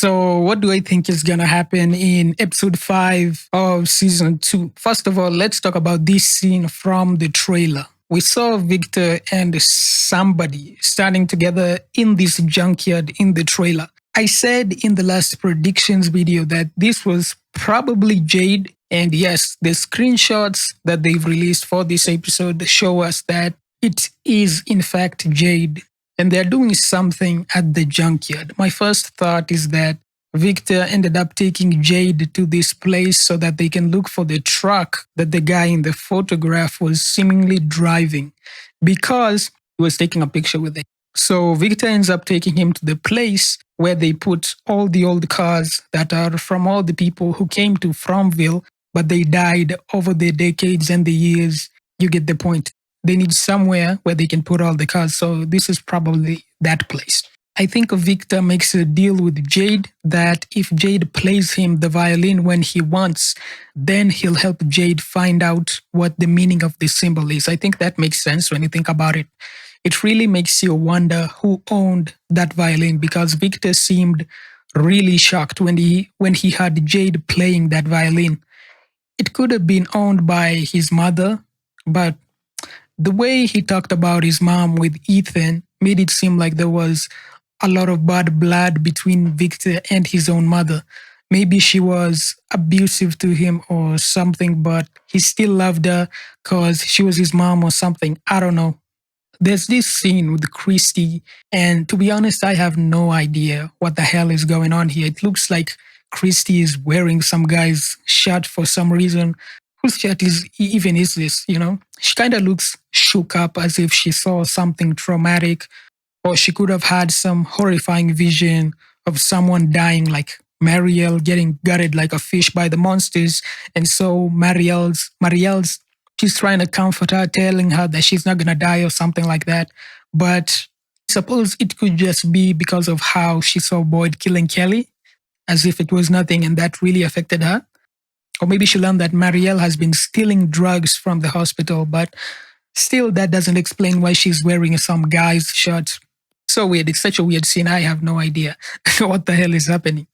So, what do I think is going to happen in episode 5 of season 2? First of all, let's talk about this scene from the trailer. We saw Victor and somebody standing together in this junkyard in the trailer. I said in the last predictions video that this was probably Jade. And yes, the screenshots that they've released for this episode show us that it is in fact Jade. And they're doing something at the junkyard. My first thought is that Victor ended up taking Jade to this place so that they can look for the truck that the guy in the photograph was seemingly driving because he was taking a picture with it. So Victor ends up taking him to the place where they put all the old cars that are from all the people who came to Fromville, but they died over the decades and the years. You get the point. They need somewhere where they can put all the cars. So this is probably that place. I think Victor makes a deal with Jade that if Jade plays him the violin when he wants, then he'll help Jade find out what the meaning of this symbol is. I think that makes sense when you think about it. It really makes you wonder who owned that violin because Victor seemed really shocked when he heard Jade playing that violin. It could have been owned by his mother, but the way he talked about his mom with Ethan made it seem like there was a lot of bad blood between Victor and his own mother. Maybe she was abusive to him or something, but he still loved her because she was his mom or something. I don't know. There's this scene with Christy, and to be honest, I have no idea what the hell is going on here. It looks like Christy is wearing some guy's shirt for some reason. Whose shirt even is this, She kind of looks shook up as if she saw something traumatic, or she could have had some horrifying vision of someone dying, like Marielle getting gutted like a fish by the monsters. And so Marielle's, she's trying to comfort her, telling her that she's not going to die or something like that. But I suppose it could just be because of how she saw Boyd killing Kelly, as if it was nothing, and that really affected her. Or maybe she learned that Marielle has been stealing drugs from the hospital, but still that doesn't explain why she's wearing some guy's shirt. So weird. It's such a weird scene. I have no idea what the hell is happening.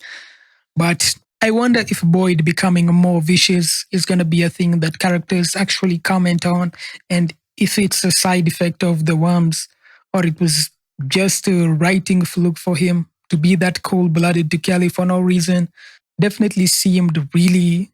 But I wonder if Boyd becoming more vicious is going to be a thing that characters actually comment on, and if it's a side effect of the worms, or it was just a writing fluke for him to be that cold-blooded to Kelly for no reason. Definitely seemed really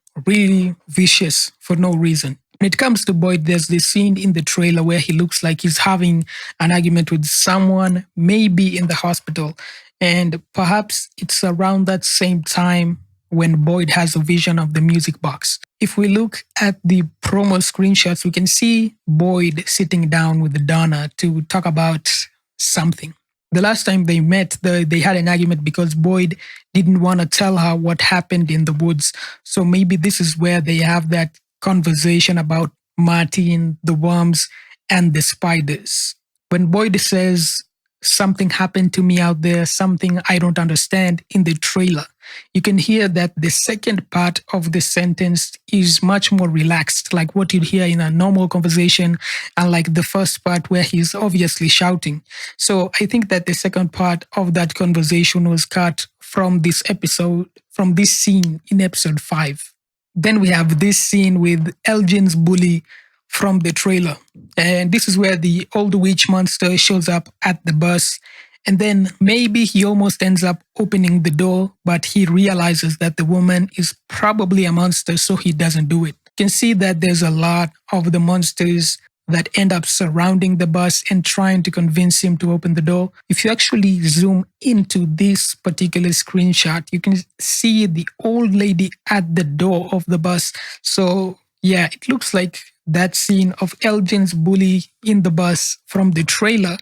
vicious for no reason. When it comes to Boyd, there's this scene in the trailer where he looks like he's having an argument with someone, maybe in the hospital. And perhaps it's around that same time when Boyd has a vision of the music box. If we look at the promo screenshots, we can see Boyd sitting down with Donna to talk about something. The last time they met, they had an argument because Boyd didn't want to tell her what happened in the woods. So maybe this is where they have that conversation about Martin, the worms, and the spiders. When Boyd says, something happened to me out there, something I don't understand in the trailer, you can hear that the second part of the sentence is much more relaxed, like what you'd hear in a normal conversation, and like the first part where he's obviously shouting. So I think that the second part of that conversation was cut from this episode, from this scene in episode 5. Then we have this scene with Elgin's bully from the trailer. And this is where the old witch monster shows up at the bus. And then maybe he almost ends up opening the door, but he realizes that the woman is probably a monster, so he doesn't do it. You can see that there's a lot of the monsters that end up surrounding the bus and trying to convince him to open the door. If you actually zoom into this particular screenshot, you can see the old lady at the door of the bus. So yeah, it looks like that scene of Elgin's bully in the bus from the trailer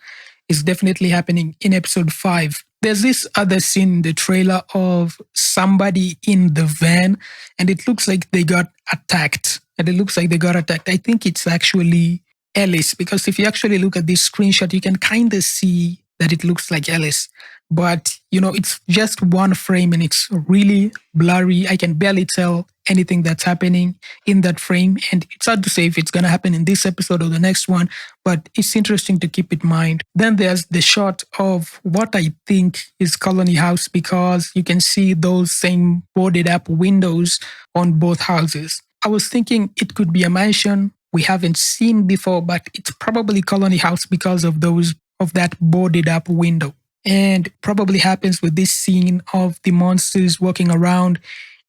is definitely happening in episode 5. There's this other scene in the trailer of somebody in the van, and it looks like they got attacked. I think it's actually Ellis, because if you actually look at this screenshot, you can kind of see that it looks like Ellis. But, it's just one frame and it's really blurry. I can barely tell anything that's happening in that frame. And it's hard to say if it's going to happen in this episode or the next one, but it's interesting to keep in mind. Then there's the shot of what I think is Colony House, because you can see those same boarded up windows on both houses. I was thinking it could be a mansion we haven't seen before, but it's probably Colony House because of that boarded up window. And probably happens with this scene of the monsters walking around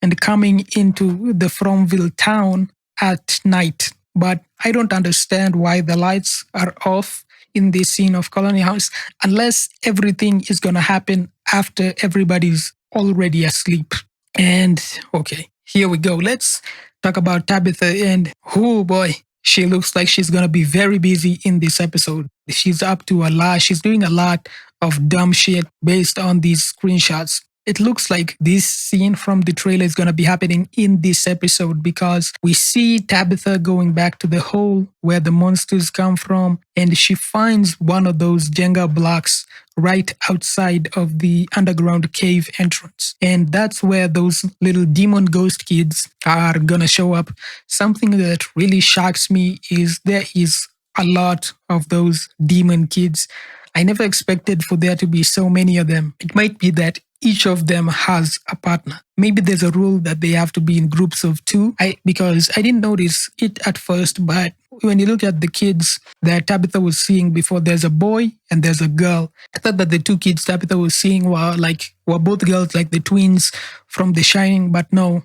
and coming into the Fromville town at night. But I don't understand why the lights are off in this scene of Colony House unless everything is going to happen after everybody's already asleep. And okay, here we go. Let's talk about Tabitha. And oh boy, she looks like she's going to be very busy in this episode. She's up to a lot. She's doing a lot of dumb shit based on these screenshots. It looks like this scene from the trailer is going to be happening in this episode, because we see Tabitha going back to the hole where the monsters come from, and she finds one of those Jenga blocks right outside of the underground cave entrance. And that's where those little demon ghost kids are going to show up. Something that really shocks me is there is a lot of those demon kids. I never expected for there to be so many of them. It might be that each of them has a partner. Maybe there's a rule that they have to be in groups of two. Because I didn't notice it at first, but when you look at the kids that Tabitha was seeing before, there's a boy and there's a girl. I thought that the two kids Tabitha was seeing were both girls, like the twins from The Shining, but no.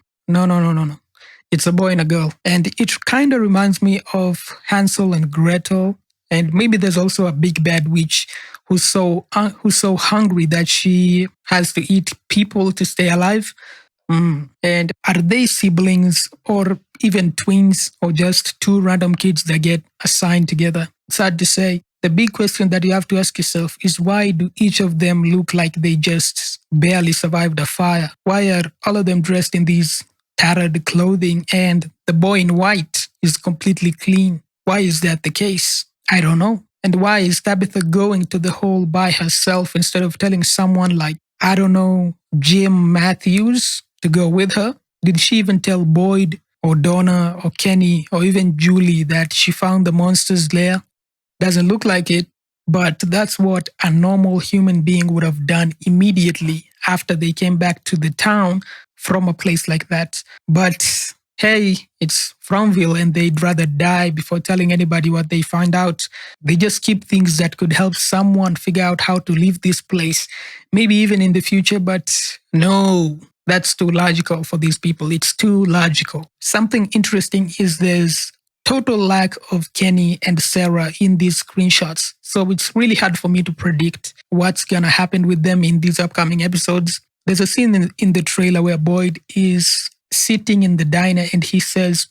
It's a boy and a girl. And it kind of reminds me of Hansel and Gretel. And maybe there's also a big bad witch who's so hungry that she has to eat people to stay alive. And are they siblings or even twins, or just two random kids that get assigned together? It's hard to say. The big question that you have to ask yourself is, why do each of them look like they just barely survived a fire? Why are all of them dressed in these tattered clothing and the boy in white is completely clean? Why is that the case? I don't know. And why is Tabitha going to the hole by herself instead of telling someone like, I don't know, Jim Matthews to go with her? Did she even tell Boyd or Donna or Kenny or even Julie that she found the monster's lair? Doesn't look like it, but that's what a normal human being would have done immediately after they came back to the town from a place like that. But hey, it's Fromville and they'd rather die before telling anybody what they find out. They just keep things that could help someone figure out how to leave this place, maybe even in the future, but no, that's too logical for these people. It's too logical. Something interesting is there's total lack of Kenny and Sarah in these screenshots. So it's really hard for me to predict what's going to happen with them in these upcoming episodes. There's a scene in the trailer where Boyd is sitting in the diner and he says,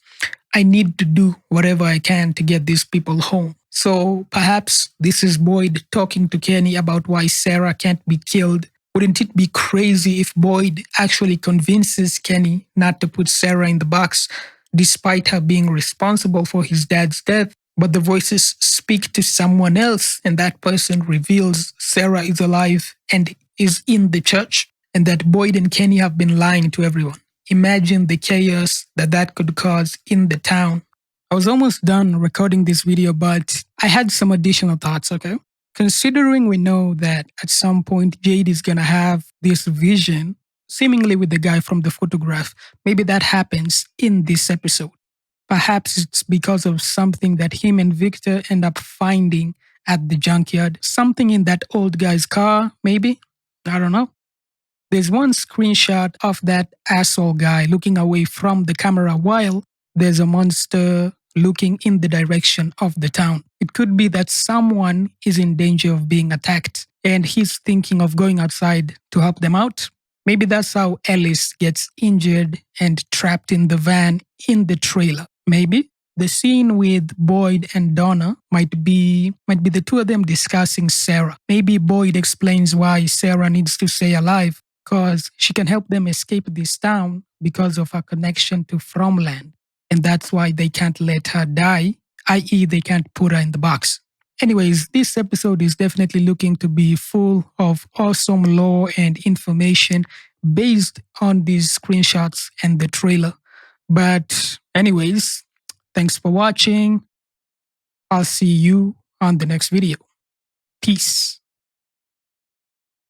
I need to do whatever I can to get these people home. So perhaps this is Boyd talking to Kenny about why Sarah can't be killed. Wouldn't it be crazy if Boyd actually convinces Kenny not to put Sarah in the box, despite her being responsible for his dad's death, but the voices speak to someone else and that person reveals Sarah is alive and is in the church, and that Boyd and Kenny have been lying to everyone? Imagine the chaos that could cause in the town. I was almost done recording this video, but I had some additional thoughts, okay? Considering we know that at some point Jade is going to have this vision, seemingly with the guy from the photograph, maybe that happens in this episode. Perhaps it's because of something that him and Victor end up finding at the junkyard. Something in that old guy's car, maybe? I don't know. There's one screenshot of that asshole guy looking away from the camera while there's a monster looking in the direction of the town. It could be that someone is in danger of being attacked and he's thinking of going outside to help them out. Maybe that's how Ellis gets injured and trapped in the van in the trailer. Maybe the scene with Boyd and Donna might be the two of them discussing Sarah. Maybe Boyd explains why Sarah needs to stay alive, because she can help them escape this town because of her connection to Fromland. And that's why they can't let her die, i.e. they can't put her in the box. Anyways, this episode is definitely looking to be full of awesome lore and information based on these screenshots and the trailer. But, anyways, thanks for watching. I'll see you on the next video. Peace.